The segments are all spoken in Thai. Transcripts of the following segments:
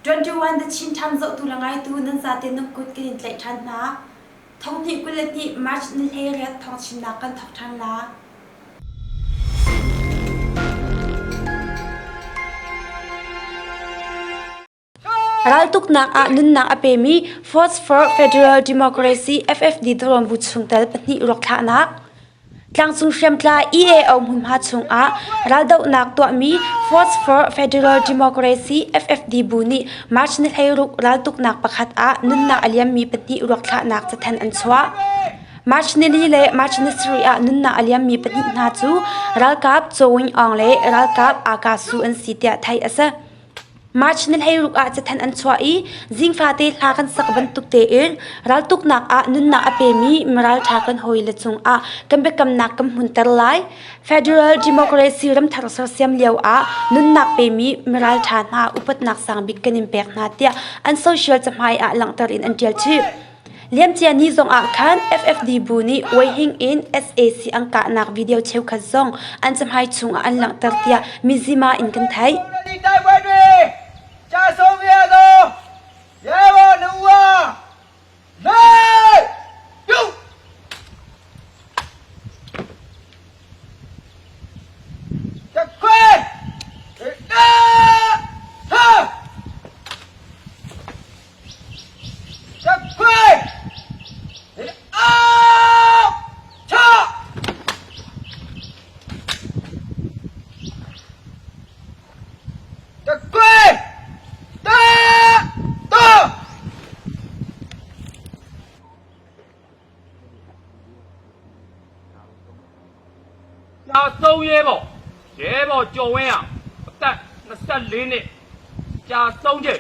21 the chin tham zo tu langai tu nan za te nuk kut kin tlai than na thong ni kulet ni march ni he re thong chin na kan thak thang la ral tuk nak a nun nak apemi Force for Federal Democracy FFD throm bu chungtal patni rok tha nak tlang chung shemtla EA om hum ha chung a ral dau nak to mi Force for Federal Democracy FFD buni march ni heiruk ral tuk nak pakhat a nun nak aliam mi patni rok tha nak chathan an chwa march ni le march ni sri a nun nak aliam mi patni na chu ral kap chowing ong le ral kap akasu an sitia thai asa march nil heiruk a chathan an chwa I jingfa te thakan sakban tukte ir ral tuk nak a nun na apemi mral thakan hoile chung a kambe kam nak kam huntar lai Federal Democracy ram thar siam leu a nun nak pemi mral tha na upat nak sang bik kanim pek na tia an social chamai a langtar in an tial chi liam chia ni zong a khan FFD buni waiting in SAC angka nak video cheu kha zong an chamai chung a an langtar tia mizima in kan thai cha sông về rồi, dễ bỏ nụ à, này, chú, chắc quên, đa, ha, chắc quên, cha, chắc quên. cha sâu ye bo cho wen à ta nó sát lên nè cha sâu chứ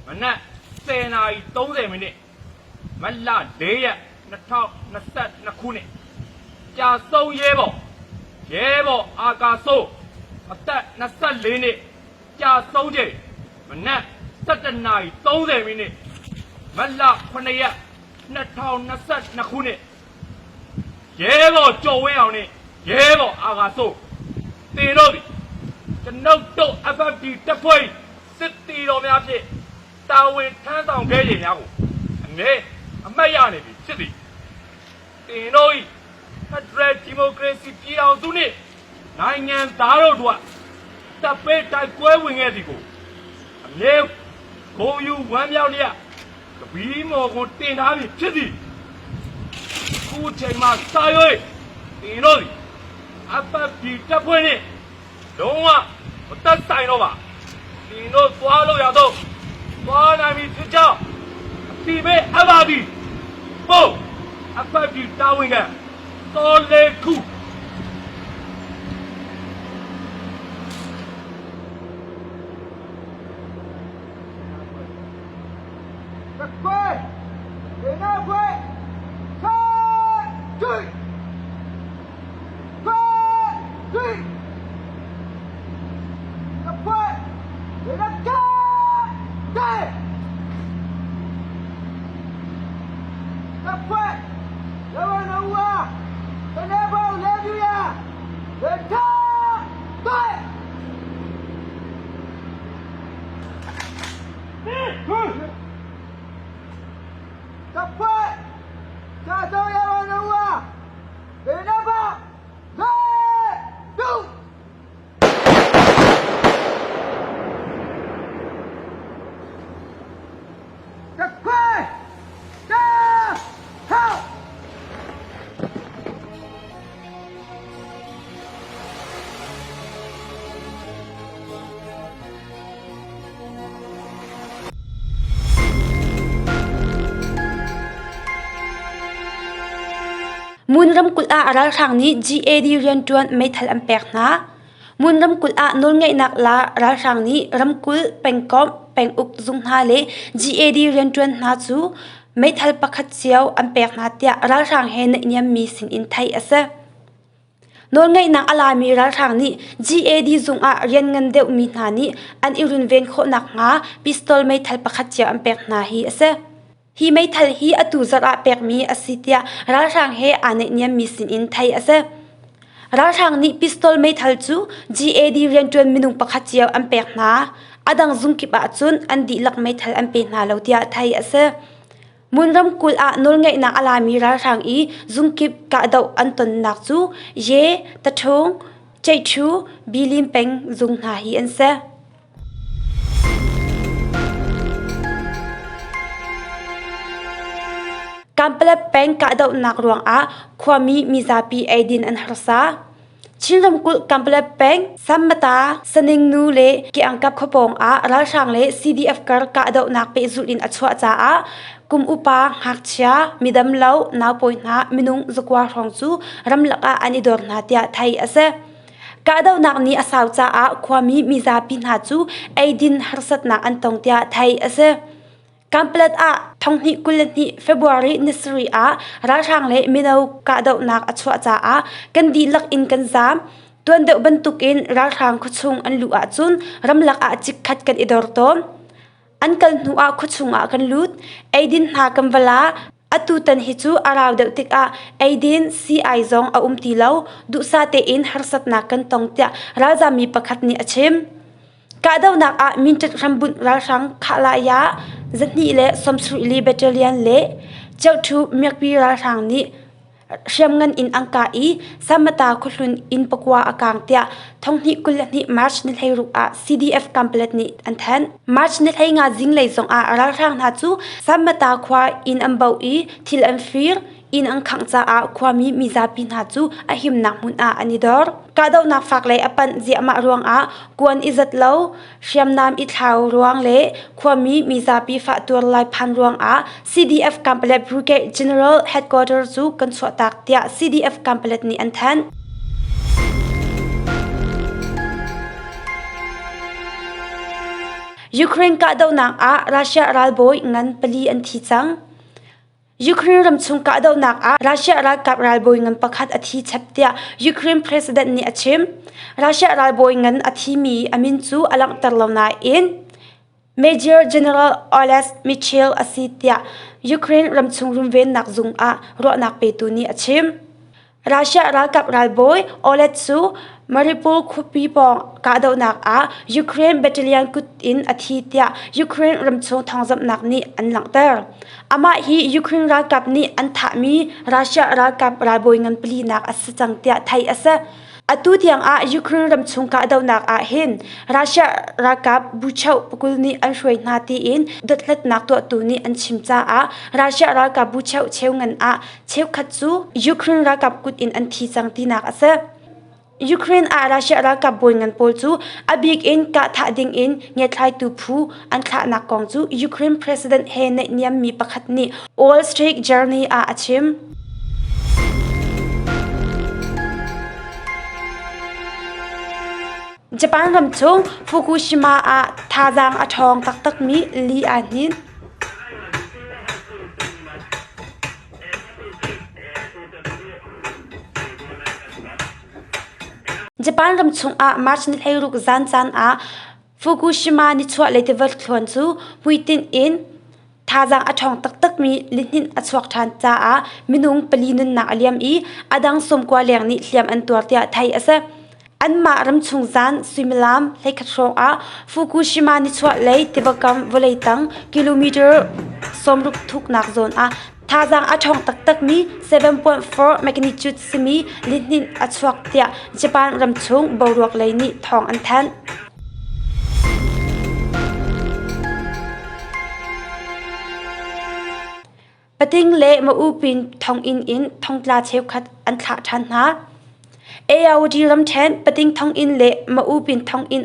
mà nè xe này 30 minute mà là để ya nó thao nó sát nó khu nè cha sâu ye bo aga sâu ta nó sát lên nè cha sâu chứ mà nè sát này 30 minute mà là con này ya nó thao nó sát nó khu nè ye bo cho wen à nè ye bo aga sâu tiền đâu đi chân nông độ FFD tập phơi sức tiền đâu mà vậy tao về tham gia cái gì nhau nè mấy anh này biết gì tiền đâu đi Federal Democracy phía sau tu nè nãy nghe ta đâu đùa tập về tại quê mình nghe gì cô nếu cô yêu quan nhau đi à vì mà cô tiền nào biết gì cô chạy mà sai ơi tiền đâu đi FFD tập phơi nè đúng không ạ? Tất sai nó bà thì nó quá lâu rồi đâu quá này mình cứ cho thì bé áp đi bố áp đi tao mình à to lên khu chắc quên để nào quên quên truy quên truy để nó chết nó quên để mà nó qua cái này bao lên đi à để chết nó quên cha sao em mà nó qua để nó bao lên đúng chắc quên cha hao mun ram kul a aral thang ni GAD rian tuan mai thal am pek na mun ram kul a nol ngai nak la ral thang ni ram kul pengkom peng uk zung na le GAD rian tuan na chu mai thal pakhat chiao am pek na tia ral thang he na nyam mi sin in thai asa nol ngai nak ala mi ral thang ni GAD zung a rian ngan deuh mi na ni an irun ven kho nak nga pistol mai thal pakhat chiao am pek na hi asa hi mai thal hi atu zara pek mi asitia ral thang he ane nyam mi sin in thai asa ราทางนี้พิสตอลไม่ทัลจู GAD เรียนจวนมินุงปะขัดเจียวอันเปกนาอดังซุงกิบะจุนอันดีลักไม่ทัลอันเปกนาเหล่าเดียไทยเสมุนรำกุลนลไงนักอาลามีราทางอีซุงกิบกะดาวอันตนนักจูเยตะทงใจชูบิลิมเป็งซุงนาฮีอันเสการเปลี่ยนแปลงกะดาวนักรวงความมีซาปีไอดินอันฮาร์ซาชินรำกุลการเปลี่ยนแปลงสัมมตาสนิงนูเลกีอังกับขบงราชางเล CDF กะดาวนักเปจุลินอัชวะจ้ากุมอุปาหักเชียมิดำเล่านาปอยนามินุงสกวารองจูรำลักอันอิดอร์นาเตียไทยเสกะดาวนักนี้อาสาวจ้าความมีซาปีนาจูไอดินฮาร์สัตนักอันตงเตียไทยเสการเปลี่ยนทองนี้กุลนี้เฟบรุอารีนิสรีราชางเลมินาวกะดาวนักอัชวะจ้ากันดีลักอินกันซามตัวเดบันตุกินราชางคุชงอันลุอาจุนรำลักจิกขัดกันอิดอร์ตอนอันกันหัวคุชงกันลุดไอดินหากันเวลาตุตันฮิจูอาราวเดติกไอดินซีไอซองตีเลาดุซาเตอินฮาร์สัตนักกันตองเตียราจามีประคัดนี้อชิมกะดาวนักมินจัดรำบุญราชางขลายาจันนี่เละสมสุรีเบตเตอร์เลียนเละเจ้าทูเมียกปีราชางนี้เชื่อมเงินอินอังกาอีสามตาคุลุนอินปกวาอากางเตียทองนี้กุลนี้มาร์ชนิลให้รุกCDF กัมเปลตนี้อันแทนมาร์ชนิลให้งาจิงเลยส่งราชางนาจูสามตาควาอินอัมเบาอีทิลอัมฟีร์อินอังขังจ้าความมีซาปินาจูหิมนักมุนอันนี้ดอร์กาดาวนักฝากเลยปันเจียมารวงกวนอิจัดเล่าเชียมน้ำอิทาวรวงเลยความมีซาปีฝากตัวลายพันรวงCDF กัมเปลตบรูเกต General Headquarters จูกันสวดตักเตีย CDF กัมเปลตนี้อันแทนยูเครนกาดาวนักรัสเซียรัลบอยงันปลีอันที่จังยูเครนรำชุงกะดาวนักรัสเซียรัลกับรัลบอยงันประคัดอาทิตย์เช็ดเดียยูเครนประธานนี่อาชิมรัสเซียรัลบอยงันอาทิตย์มีอามินจูอลังตร์ลาวนาอิน Major General Oles Mitchell อาทิตย์เดียยูเครนรำชุงรุมเวนนักจุงรอนักเปตูนี่อาชิมรัสเซียรัลกับรัลบอยโอเลตซูมาริปูลคุปีปองกาดาวนักยูเครนเบตเตอร์เลียนกุดอินอาทิตย์ยูเครนรำชงทางจำนักนี้อันหลังเตอร์อามาฮียูเครนรักกับนี้อันถามีรัสเซียรักกับรัลบอยงันปลีนักอัศจังเตียไทยอัศตุที่ยังยูเครนรำชงกาดาวนักเห็นรัสเซียรักกับบุชาวปกุลนี้อันช่วยนาทีอินดัดเล็ดนักตัวนี้อันชิมจ้ารัสเซียรักกับบุชาวเชวเงินเชวขัดจูยูเครนรักกับกุดอินอันที่จังที่นักอัศยูเครนรัสเซียรักกับบอยงันโพลจูอบิกอินกะทัดดิงอินเงียทายตูพูอันขานักกองจูยูเครนประธานเฮเนเนียมมีประคัดนี้ Wall Street Journey อาชิมญี่ปุ่นรำชงฟุกุชิมะทาจังทองตักมีลีอานินญี่ปุ่นรำชงมาร์ชนิให้รุกจันฟุกุชิมะนิชวะเลเทเวลคลวนจูวิตินอินทาจังทองตักมีลินินอชวกทันจ้ามินุงปลีนุนนักเลียมอดังสมกว่าเลียงนิเลียมอันตัวเตียไทยเสอันมารำชงจันสุมิลามเลขัดรองฟุกุชิมะนิชวะเลเทเวลกัมวลัยตังกิโลเมตรสมรุกทุกนักโซนทาจังทองตักมี 7.4 magnitude สมีลินินอชวกเตียญี่ปุ่นรำชงบรวกเลยนิทองอันแทนปะติงเละมาอูปินทองอินทองตลาเชฟคัดอันขาทันนะเอาดีรำแทนปะติงทองอินเละมาอูปินทองอิน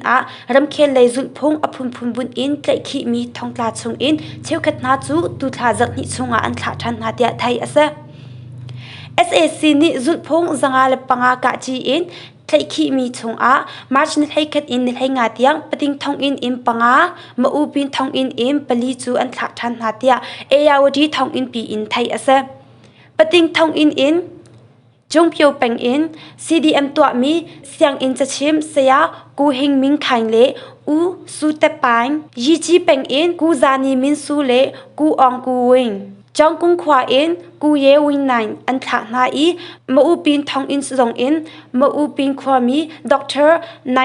รำเคนเลยจุดพงอภุนบุญอินไกลขีมีทองตลาชงอินเชฟคัดนาจูตูทาจักนิชงอันขาทันนาเดียไทยSAC นี่จุดพงจังอาเลปังกะจีอินไกลขีมีชงมาร์ชนิให้คัดอินนิให้งาเดียงปะติงทองอินปังมาอูปินทองอินปลีจูอันขาทันนาเดียเอาดีทองอินปีอินไทยปะติงทองอินจงเปียวเป็งอิน CDM ตัวมีเสียงอินจะชิมเสียกูหิงมิงขังเลอูสูเตปังยีจีเป็งอินกูจานีมินสูเลกูองกูวิง จองกุงขวาอินกูเยวินไนอันทานาอีมาอูปินทองอินสงอินมาอูปินขวามีด็อกเตอร์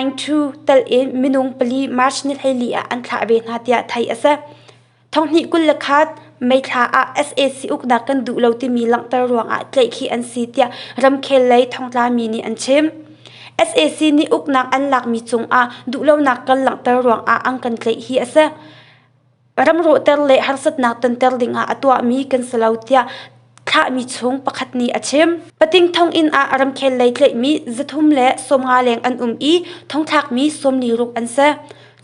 92ตัลอินมินุงปลีมาร์ชนิไทลีอันทาเวนาเตียไทยเสทองนี้กุลคัดไม่ทาSAC อุกนักกันดูเราที่มีหลังตะรวงเตะขี้อันซีเตียรำเคลเลยทองลามีนี่อันเชมSAC นี่อุกนักอันหลักมีจงดูเรานักกันหลังตะรวงอังกันเตะขี้เสรำรู้เตลเล่ฮัสดนักตันเตลดิงตัวมีกันสลาวเตียข้ามีชงประคัดนี้อาชิมปติงทองอินรำเคลเลยเตะมีจะทุ่มเละสมงาเลงอันอีทองทักมีสมนิรุกอันเส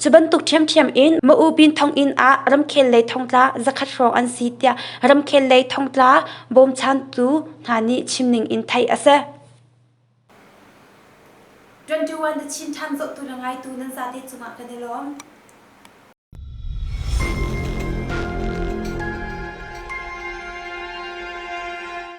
จะบรรทุกเทียมอินมาอูบินทองอินรำเคลเลยทองตาจะคัดรองอันซีเตียรำเคลเลยทองตาบอมชันตูนานี่ชิมนิงอินไทยอาเซจนจวนจะชินทันจบตัวละไงตัวนั้นซาติจุงะกันเดลอม